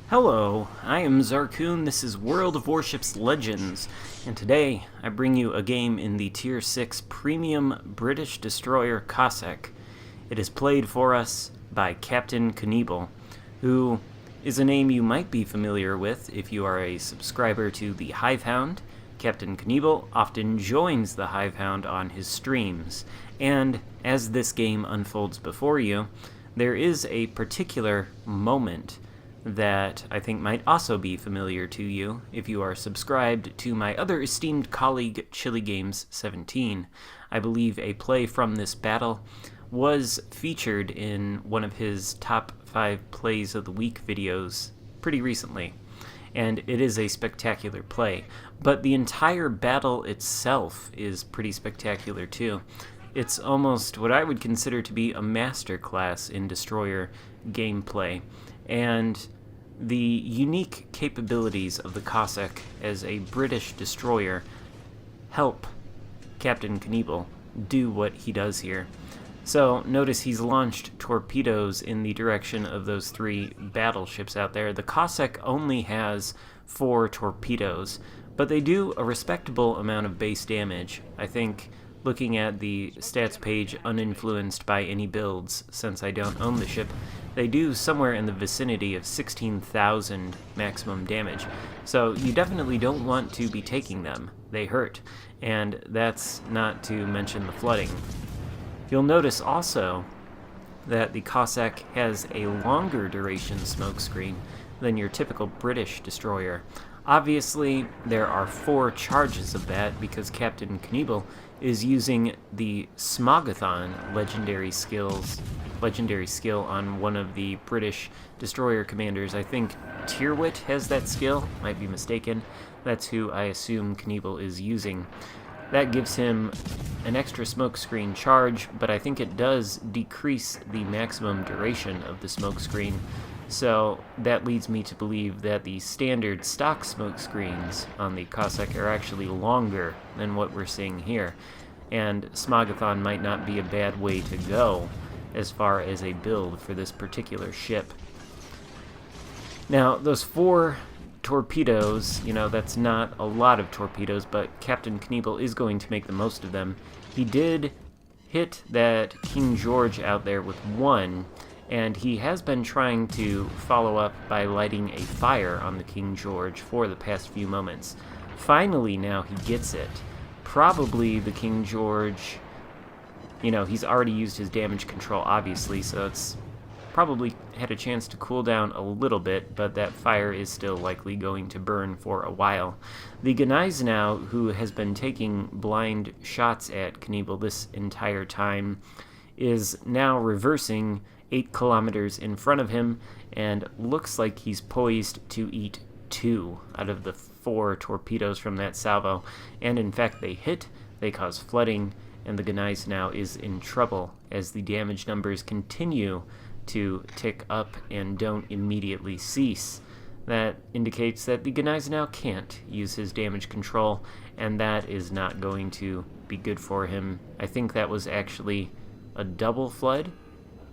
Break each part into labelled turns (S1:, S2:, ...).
S1: Hello, I am Xarkun, this is World of Warships Legends, and today I bring you a game in the Tier 6 Premium British Destroyer Cossack. It is played for us by CaptKnebel, who is a name you might be familiar with if you are a subscriber to the Hivehound. CaptKnebel often joins the Hivehound on his streams, and as this game unfolds before you, there is a particular moment that I think might also be familiar to you if you are subscribed to my other esteemed colleague, Chili Games 17. I believe a play from this battle was featured in one of his top 5 plays of the week videos pretty recently, and it is a spectacular play. But the entire battle itself is pretty spectacular too. It's almost what I would consider to be a masterclass in destroyer gameplay, and the unique capabilities of the Cossack as a British destroyer help CaptKnebel do what he does here. So notice he's launched torpedoes in the direction of those 3 battleships out there. The Cossack only has 4 torpedoes, but they do a respectable amount of base damage. I think looking at the stats page uninfluenced by any builds, since I don't own the ship, they do somewhere in the vicinity of 16,000 maximum damage. So you definitely don't want to be taking them. They hurt. And that's not to mention the flooding. You'll notice also that the Cossack has a longer duration smokescreen than your typical British destroyer. Obviously, there are 4 charges of that because CaptKnebel is using the Smogathon legendary skill on one of the British destroyer commanders. I think Tyrwhitt has that skill, might be mistaken. That's who I assume Knebel is using. That gives him an extra smokescreen charge, but I think it does decrease the maximum duration of the smokescreen. So that leads me to believe that the standard stock smoke screens on the Cossack are actually longer than what we're seeing here, and Smogathon might not be a bad way to go as far as a build for this particular ship. Now, those 4 torpedoes, that's not a lot of torpedoes, but CaptKnebel is going to make the most of them. He did hit that King George out there with 1, and he has been trying to follow up by lighting a fire on the King George for the past few moments. Finally, now he gets it. Probably the King George, he's already used his damage control, obviously, so it's probably had a chance to cool down a little bit, but that fire is still likely going to burn for a while. The Gneisenau, who has been taking blind shots at Knebel this entire time, is now reversing 8 kilometers in front of him, and looks like he's poised to eat 2 out of the 4 torpedoes from that salvo. And in fact, they hit, they cause flooding, and the Gneisenau is in trouble as the damage numbers continue to tick up and don't immediately cease. That indicates that the Gneisenau can't use his damage control, and that is not going to be good for him. I think that was actually a double flood.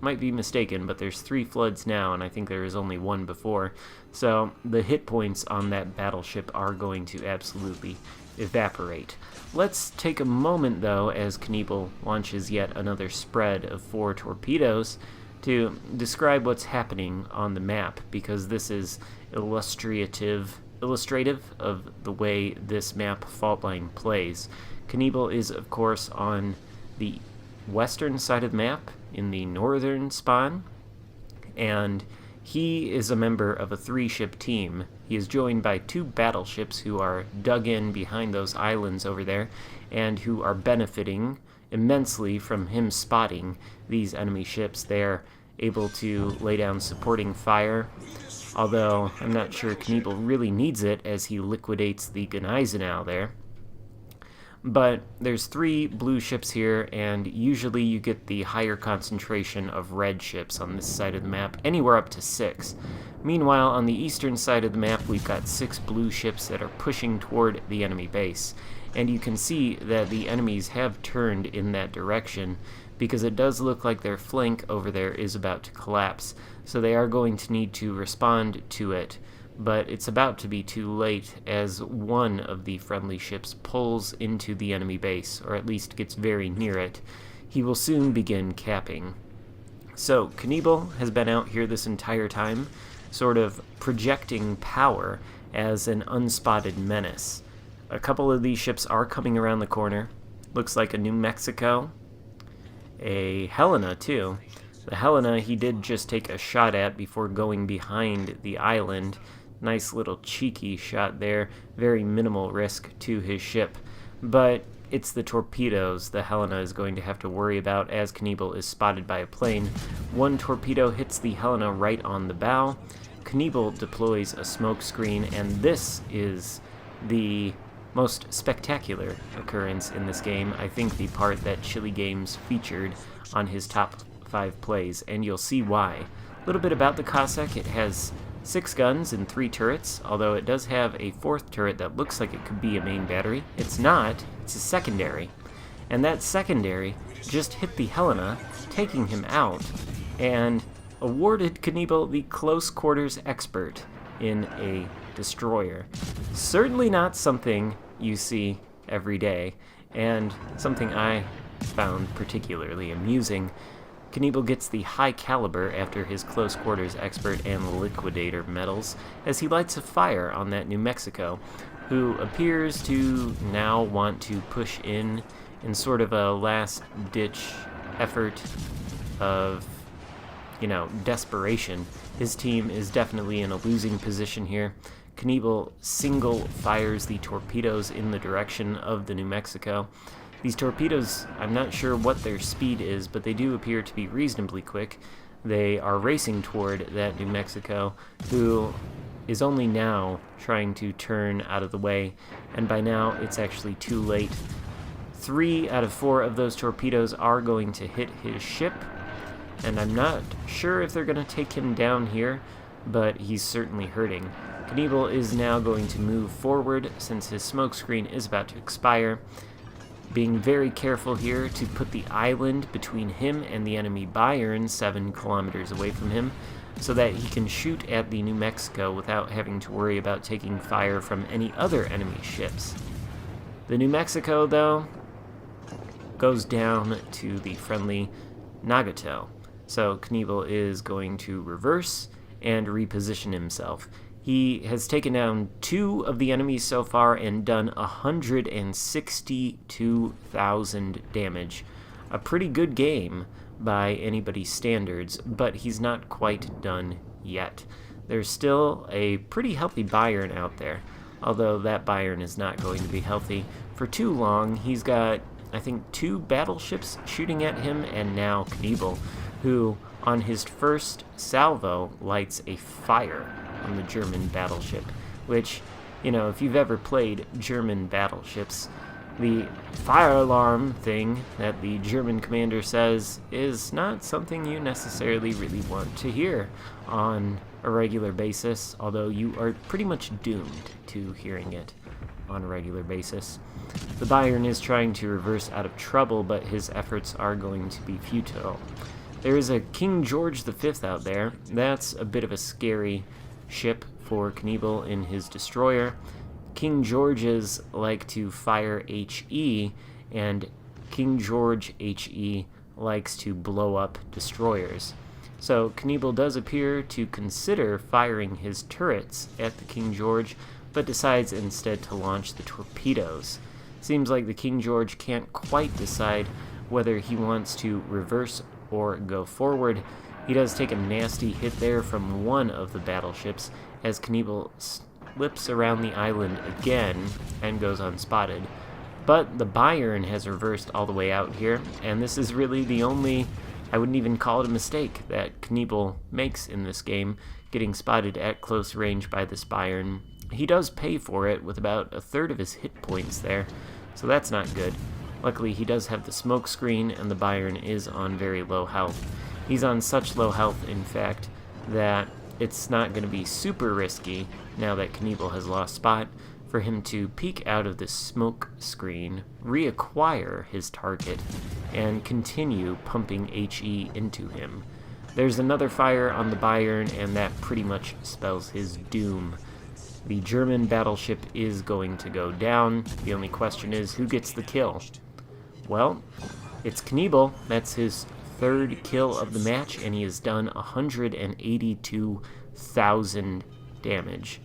S1: Might be mistaken, but there's 3 floods now, and I think there was only 1 before. So the hit points on that battleship are going to absolutely evaporate. Let's take a moment, though, as Knebel launches yet another spread of 4 torpedoes to describe what's happening on the map, because this is illustrative of the way this map fault line plays. Knebel is, of course, on the western side of the map in the northern spawn, and he is a member of a 3-ship team. He is joined by 2 battleships who are dug in behind those islands over there, and who are benefiting immensely from him spotting these enemy ships. They're able to lay down supporting fire, although I'm not sure Knebel really needs it as he liquidates the Gneisenau there. But there's 3 blue ships here, and usually you get the higher concentration of red ships on this side of the map, anywhere up to 6. Meanwhile, on the eastern side of the map, we've got 6 blue ships that are pushing toward the enemy base. And you can see that the enemies have turned in that direction because it does look like their flank over there is about to collapse, so they are going to need to respond to it, but it's about to be too late as one of the friendly ships pulls into the enemy base, or at least gets very near it. He will soon begin capping. So CaptKnebel has been out here this entire time, sort of projecting power as an unspotted menace. A couple of these ships are coming around the corner. Looks like a New Mexico. A Helena, too. The Helena he did just take a shot at before going behind the island. Nice little cheeky shot there. Very minimal risk to his ship. But it's the torpedoes the Helena is going to have to worry about as CaptKnebel is spotted by a plane. One torpedo hits the Helena right on the bow. CaptKnebel deploys a smoke screen, and this is the most spectacular occurrence in this game. I think the part that Chili Games featured on his top 5 plays, and you'll see why. A little bit about the Cossack. It has 6 guns and 3 turrets, although it does have a 4th turret that looks like it could be a main battery. It's not, it's a secondary. And that secondary just hit the Helena, taking him out, and awarded CaptKnebel the close quarters expert in a destroyer. Certainly not something you see every day, and something I found particularly amusing. CaptKnebel gets the high caliber after his close quarters expert and liquidator medals as he lights a fire on that New Mexico, who appears to now want to push in sort of a last-ditch effort of, desperation. His team is definitely in a losing position here. CaptKnebel single fires the torpedoes in the direction of the New Mexico. These torpedoes, I'm not sure what their speed is, but they do appear to be reasonably quick. They are racing toward that New Mexico, who is only now trying to turn out of the way, and by now it's actually too late. 3 out of 4 of those torpedoes are going to hit his ship, and I'm not sure if they're going to take him down here, but he's certainly hurting. CaptKnebel is now going to move forward since his smokescreen is about to expire, being very careful here to put the island between him and the enemy Bayern 7 kilometers away from him, so that he can shoot at the New Mexico without having to worry about taking fire from any other enemy ships. The New Mexico, though, goes down to the friendly Nagato, so CaptKnebel is going to reverse and reposition himself. He has taken down 2 of the enemies so far and done 162,000 damage. A pretty good game by anybody's standards, but he's not quite done yet. There's still a pretty healthy Bayern out there, although that Bayern is not going to be healthy for too long. He's got, I think, 2 battleships shooting at him, and now CaptKnebel, who on his first salvo lights a fire on the German battleship, which, if you've ever played German battleships, the fire alarm thing that the German commander says is not something you necessarily really want to hear on a regular basis, although you are pretty much doomed to hearing it on a regular basis. The Bayern is trying to reverse out of trouble, but his efforts are going to be futile. There is a King George V out there. That's a bit of a scary ship for CaptKnebel in his destroyer. King Georges like to fire HE, and King George HE likes to blow up destroyers. So CaptKnebel does appear to consider firing his turrets at the King George, but decides instead to launch the torpedoes. Seems like the King George can't quite decide whether he wants to reverse or go forward. He does take a nasty hit there from one of the battleships as CaptKnebel slips around the island again and goes unspotted. But the Bayern has reversed all the way out here, and this is really the only, I wouldn't even call it a mistake, that CaptKnebel makes in this game, getting spotted at close range by this Bayern. He does pay for it with about a third of his hit points there, so that's not good. Luckily, he does have the smoke screen, and the Bayern is on very low health. He's on such low health, in fact, that it's not going to be super risky now that CaptKnebel has lost spot for him to peek out of the smoke screen, reacquire his target, and continue pumping HE into him. There's another fire on the Bayern, and that pretty much spells his doom. The German battleship is going to go down. The only question is, who gets the kill? Well, it's Knebel. That's his third kill of the match, and he has done 182,000 damage.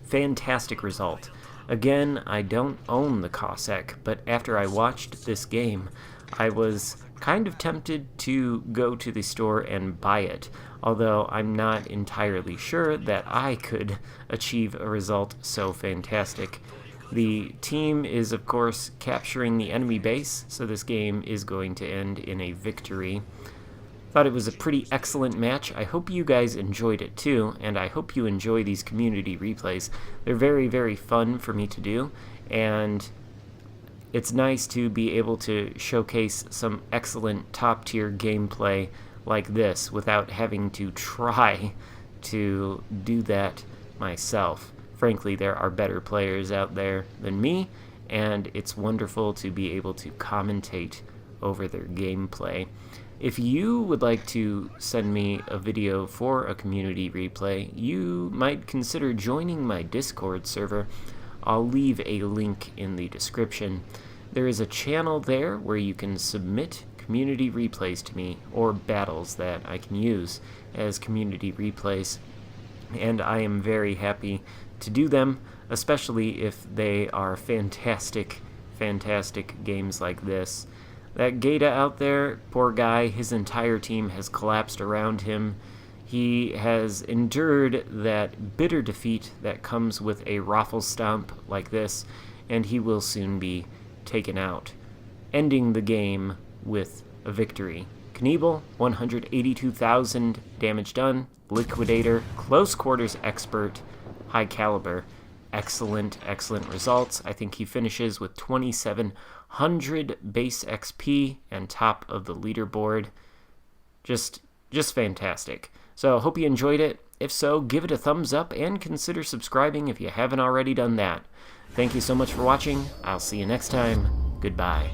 S1: Fantastic result. Again, I don't own the Cossack, but after I watched this game, I was kind of tempted to go to the store and buy it, although I'm not entirely sure that I could achieve a result so fantastic. The team is, of course, capturing the enemy base, so this game is going to end in a victory. Thought it was a pretty excellent match. I hope you guys enjoyed it too, and I hope you enjoy these community replays. They're very, very fun for me to do, and it's nice to be able to showcase some excellent top-tier gameplay like this without having to try to do that myself. Frankly, there are better players out there than me, and it's wonderful to be able to commentate over their gameplay. If you would like to send me a video for a community replay, you might consider joining my Discord server. I'll leave a link in the description. There is a channel there where you can submit community replays to me, or battles that I can use as community replays, and I am very happy to do them, especially if they are fantastic, fantastic games like this. That Gata out there, poor guy, his entire team has collapsed around him. He has endured that bitter defeat that comes with a raffle stomp like this, and he will soon be taken out, ending the game with a victory. Knebel, 182,000 damage done. Liquidator, close quarters expert, high caliber. Excellent, excellent results. I think he finishes with 2,700 base XP and top of the leaderboard. Just fantastic. So hope you enjoyed it. If so, give it a thumbs up and consider subscribing if you haven't already done that. Thank you so much for watching. I'll see you next time. Goodbye.